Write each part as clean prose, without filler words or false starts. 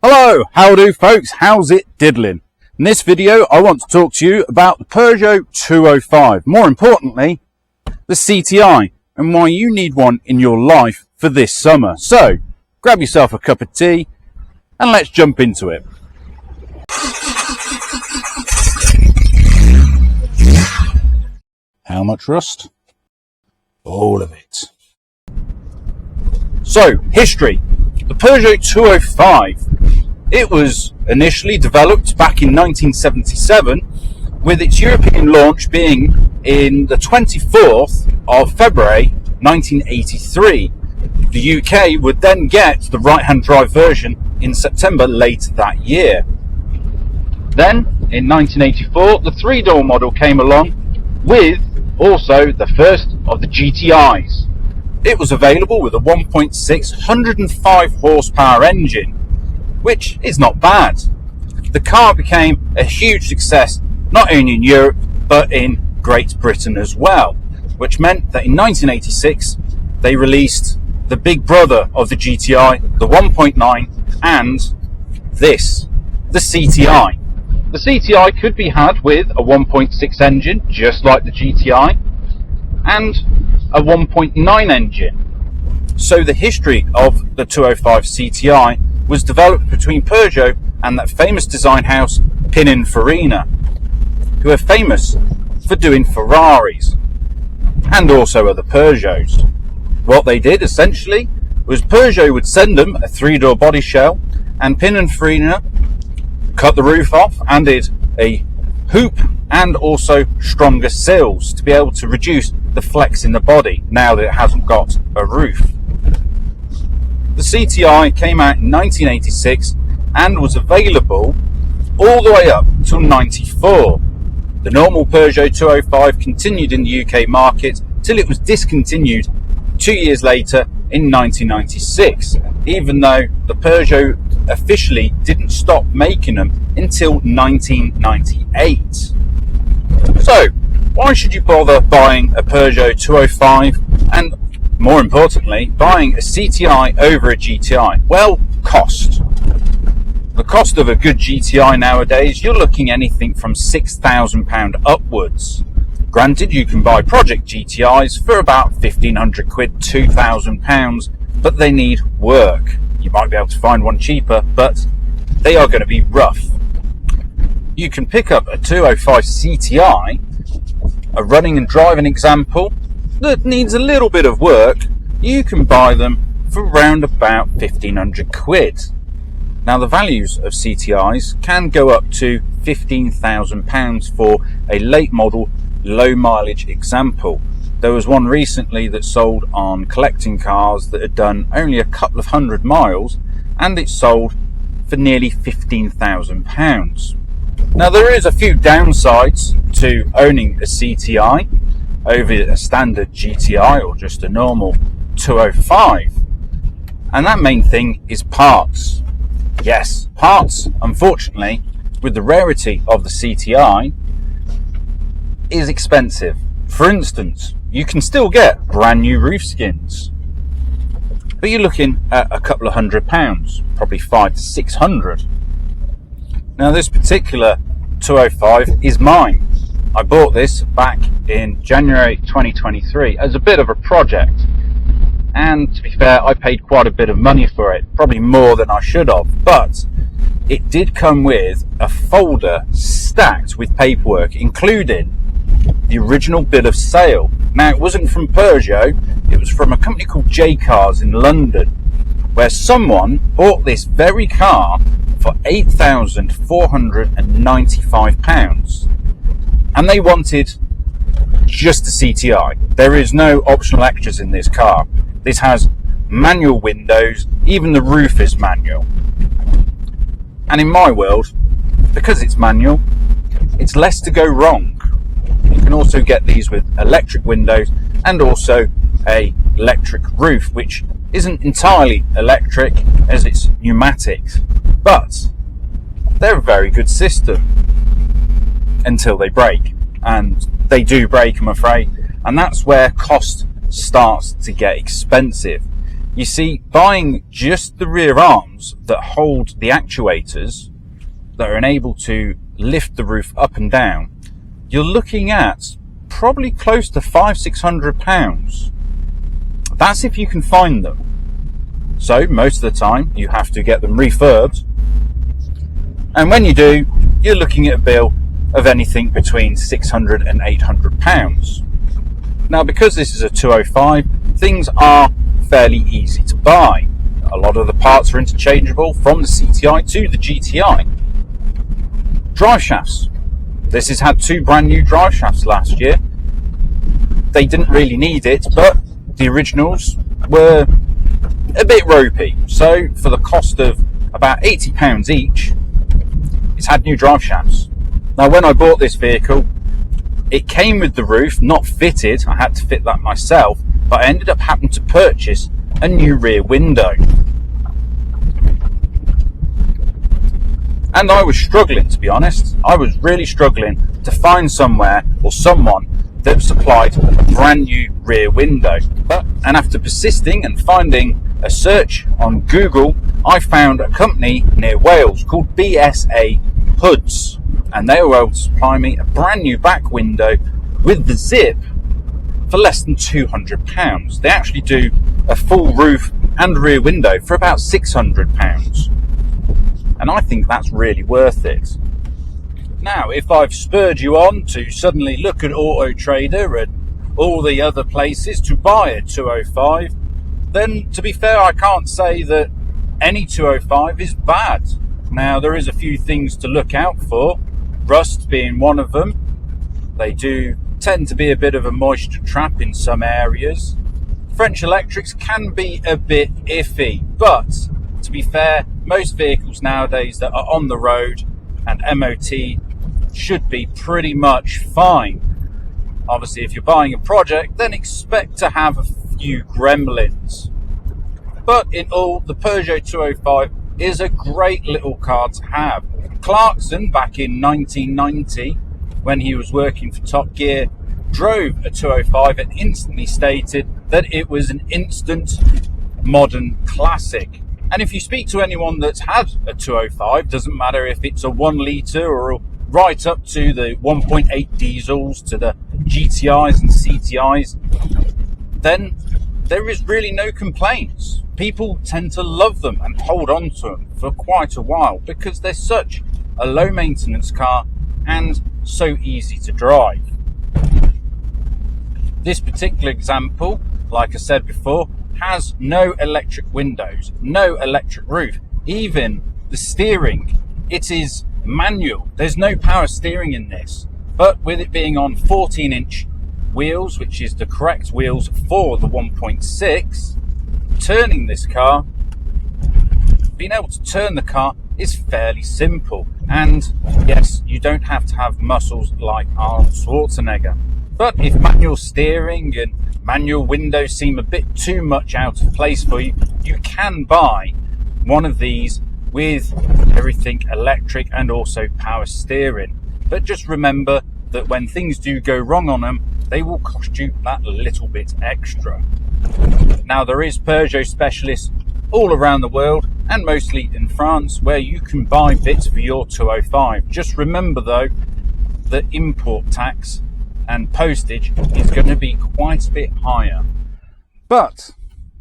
Hello, how do folks, how's it diddling? In this video I want to talk to you about the Peugeot 205, more importantly the CTI, and why you need one in your life for this summer. So grab yourself a cup of tea and let's jump into it. How much rust? All of it. So, history. The Peugeot 205. It was initially developed back in 1977, with its European launch being in the 24th of February 1983. The UK would then get the right-hand drive version in September later that year. Then, in 1984, the three-door model came along with also the first of the GTIs. It was available with a 1.6 105 horsepower engine, which is not bad. The car became a huge success not only in Europe but in Great Britain as well, which meant that in 1986 they released the big brother of the GTI, the 1.9, and this, the CTI. The CTI could be had with a 1.6 engine, just like the GTI, and a 1.9 engine. So the history of the 205 CTI was developed between Peugeot and that famous design house Pininfarina, who are famous for doing Ferraris and also other Peugeots. What they did essentially was Peugeot would send them a three-door body shell, and Pininfarina cut the roof off and did a hoop and also stronger sills to be able to reduce the flex in the body now that it hasn't got a roof. The CTI came out in 1986 and was available all the way up till 94. The normal Peugeot 205 continued in the UK market till it was discontinued 2 years later in 1996, even though the Peugeot officially didn't stop making them until 1998. So, why should you bother buying a Peugeot 205 and, more importantly, buying a CTI over a GTI? Well, cost. The cost of a good GTI nowadays, you're looking anything from £6,000 upwards. Granted, you can buy project GTIs for about £1,500 quid, £2,000, but they need work. You might be able to find one cheaper, but they are going to be rough. You can pick up a 205 CTI, a running and driving example that needs a little bit of work. You can buy them for around about £1,500 quid. Now, the values of CTIs can go up to £15,000 for a late model, low mileage example. There was one recently that sold on collecting cars that had done only a couple of hundred miles, and it sold for nearly £15,000. Now, there is a few downsides to owning a CTI over a standard GTI or just a normal 205, and that main thing is parts. Yes, parts, unfortunately, with the rarity of the CTI, is expensive. For instance, you can still get brand new roof skins, but you're looking at a couple of £100, probably £500 to £600. Now, this particular 205 is mine. I bought this back in January 2023 as a bit of a project, and to be fair, I paid quite a bit of money for it, probably more than I should have, but it did come with a folder stacked with paperwork, including the original bill of sale. Now, it wasn't from Peugeot, it was from a company called J Cars in London, where someone bought this very car for £8,495, and they wanted just a CTI. There is no optional extras in this car. This has manual windows, even the roof is manual. And in my world, because it's manual, it's less to go wrong. You can also get these with electric windows and also a electric roof, which isn't entirely electric as it's pneumatics, but they're a very good system until they break, and they do break, I'm afraid, and that's where cost starts to get expensive. You see, buying just the rear arms that hold the actuators that are enabled to lift the roof up and down, you're looking at probably close to £500–600. That's if you can find them. So most of the time you have to get them refurbed, and when you do, you're looking at a bill of anything between £600 and £800. Now, because this is a 205, things are fairly easy to buy. A lot of the parts are interchangeable from the CTI to the GTI. Drive shafts. This has had 2 brand new drive shafts last year. They didn't really need it, but the originals were a bit ropey. So for the cost of about £80 each, it's had new drive shafts. Now, when I bought this vehicle, it came with the roof, not fitted. I had to fit that myself, but I ended up having to purchase a new rear window. And I was struggling, to be honest. I was really struggling to find somewhere or someone that supplied a brand new rear window. And after persisting and finding a search on Google, I found a company near Wales called BSA Hoods, and they were able to supply me a brand new back window with the zip for less than £200. They actually do a full roof and rear window for about £600, and I think that's really worth it. Now, if I've spurred you on to suddenly look at Auto Trader and all the other places to buy a 205, then to be fair, I can't say that any 205 is bad. Now, there is a few things to look out for, rust being one of them. They do tend to be a bit of a moisture trap in some areas. French electrics can be a bit iffy, but to be fair, most vehicles nowadays that are on the road and MOT should be pretty much fine. Obviously, if you're buying a project, then expect to have a few gremlins. But in all, the Peugeot 205 is a great little car to have. Clarkson, back in 1990, when he was working for Top Gear, drove a 205 and instantly stated that it was an instant modern classic. And if you speak to anyone that's had a 205, doesn't matter if it's a 1 litre or right up to the 1.8 diesels to the GTIs and CTIs, then there is really no complaints. People tend to love them and hold on to them for quite a while because they're such a low maintenance car and so easy to drive. This particular example, like I said before, has no electric windows, no electric roof, even the steering. It is manual. There's no power steering in this, but with it being on 14-inch wheels, which is the correct wheels for the 1.6, turning this car, being able to turn the car is fairly simple. And yes, you don't have to have muscles like Arnold Schwarzenegger. But if manual steering and manual windows seem a bit too much out of place for you, you can buy one of these with everything electric and also power steering. But just remember that when things do go wrong on them, they will cost you that little bit extra. Now, there is Peugeot specialists all around the world and mostly in France where you can buy bits for your 205. Just remember though, the import tax and postage is going to be quite a bit higher. But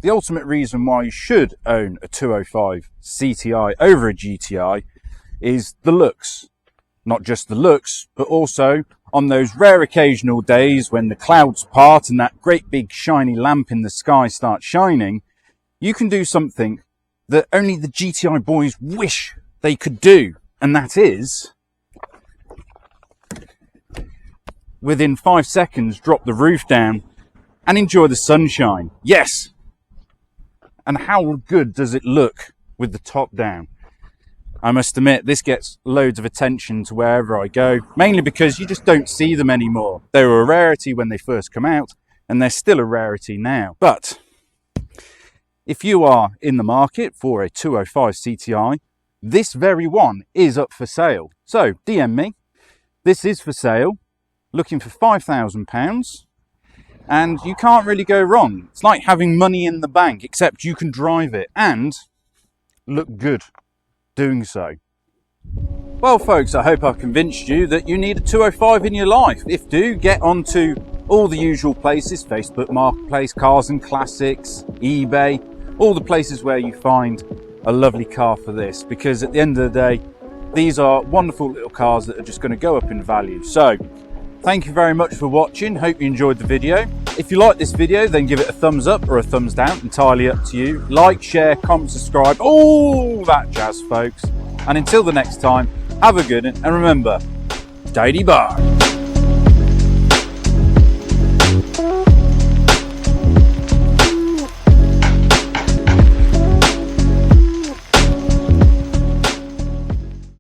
the ultimate reason why you should own a 205 CTI over a GTI is the looks. Not just the looks, but also on those rare occasional days when the clouds part and that great big shiny lamp in the sky starts shining, you can do something that only the GTI boys wish they could do, and that is, within 5 seconds, drop the roof down and enjoy the sunshine. Yes! And how good does it look with the top down? I must admit, this gets loads of attention to wherever I go, mainly because you just don't see them anymore. They were a rarity when they first come out, and they're still a rarity now. But if you are in the market for a 205 CTI, this very one is up for sale. So DM me. This is for sale. Looking for £5,000. and you can't really go wrong. It's like having money in the bank, except you can drive it and look good doing so. Well folks, I hope I've convinced you that you need a 205 in your life. If do, get onto all the usual places: Facebook Marketplace, Cars and Classics, eBay, all the places where you find a lovely car for this, because at the end of the day, these are wonderful little cars that are just going to go up in value. So thank you very much for watching. Hope you enjoyed the video. If you like this video, then give it a thumbs up or a thumbs down, entirely up to you. Like, share, comment, subscribe, all that jazz folks. And until the next time, have a good one, and remember, Daddy bye.